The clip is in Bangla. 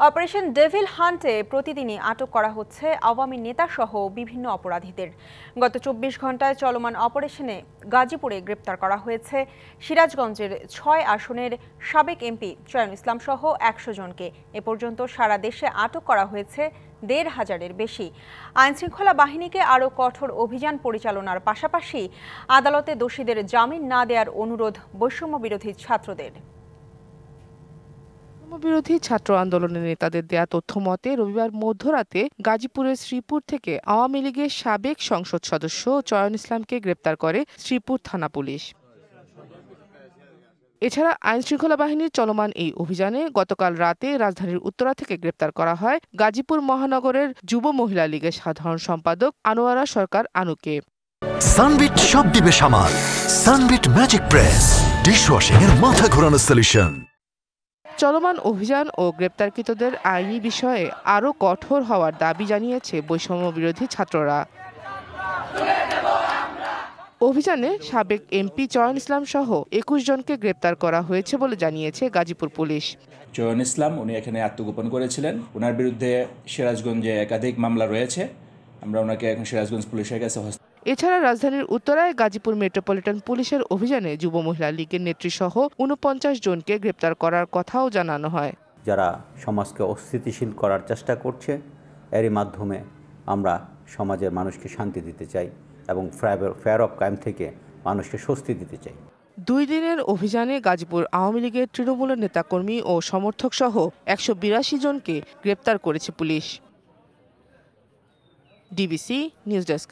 অপারেশন ডেভিল হান্টে প্রতিদিনই আটক করা হচ্ছে আওয়ামী নেতাসহ বিভিন্ন অপরাধীদের। গত ২৪ ঘন্টায় চলমান অপারেশনে গাজীপুরে গ্রেপ্তার করা হয়েছে সিরাজগঞ্জের ৬ আসনের সাবেক এমপি চয়ন ইসলাম সহ ১০০ জনকে। এ পর্যন্ত সারা দেশে আটক করা হয়েছে ১৫০০-এর বেশি। আইনশৃঙ্খলা বাহিনীকে আরও কঠোর অভিযান পরিচালনার পাশাপাশি আদালতে দোষীদের জামিন না দেওয়ার অনুরোধ বৈষম্য বিরোধী ছাত্রদের। বিরোধী ছাত্র আন্দোলনের নেতাদের দেয়া তথ্য মতে রবিবার মধ্যরাতে গাজীপুরের শ্রীপুর থেকে আওয়ামী লীগের সাবেক সংসদ সদস্য চয়ন ইসলামকে গ্রেপ্তার করে শ্রীপুর থানা পুলিশ। এছাড়া আইনশৃঙ্খলা বাহিনীর চলমান এই অভিযানে গতকাল রাতে রাজধানীর উত্তরা থেকে গ্রেপ্তার করা হয় গাজীপুর মহানগরের যুব মহিলা লীগের সাধারণ সম্পাদক আনোয়ারা সরকার আনুকে। সানবিট সব দিবে সামাল। সানবিট ম্যাজিক প্রেস ডিশওয়াশিং এর মাথা ঘোরানো সলিউশন। চলমান অভিযান ও গ্রেপ্তারকৃতদের আইনি বিষয়ে আরও কঠোর হওয়ার দাবি জানিয়েছে বৈষম্য বিরোধী ছাত্ররা। অভিযানে সাবেক এমপি চয়ন ইসলাম সহ ২১ জনকে গ্রেপ্তার করা হয়েছে বলে জানিয়েছে গাজীপুর পুলিশ। চয়ন ইসলাম উনি এখানে আত্মগোপন করেছিলেন। ওনার বিরুদ্ধে সিরাজগঞ্জে একাধিক মামলা রয়েছে। আমরা ওনাকে এখন সিরাজগঞ্জ পুলিশের কাছে। এছাড়া রাজধানীর উত্তরায় গাজীপুর মেট্রোপলিটন পুলিশের অভিযানে যুব মহিলা লীগের নেত্রী সহ ৪৯ জনকে গ্রেপ্তার করার কথাও জানানো হয়। যারা সমাজকে অস্থিতিশীল করার চেষ্টা করছে, এরই মাধ্যমে আমরা সমাজের মানুষকে শান্তি দিতে চাই এবং ফেয়ার অফ ক্রাইম থেকে মানুষকে স্বস্তি দিতে চাই। ২ দিনের অভিযানে গাজীপুর আওয়ামী লীগের তৃণমূলের নেতাকর্মী ও সমর্থক সহ ১৮২ জনকে গ্রেপ্তার করেছে পুলিশ। DBC news desk.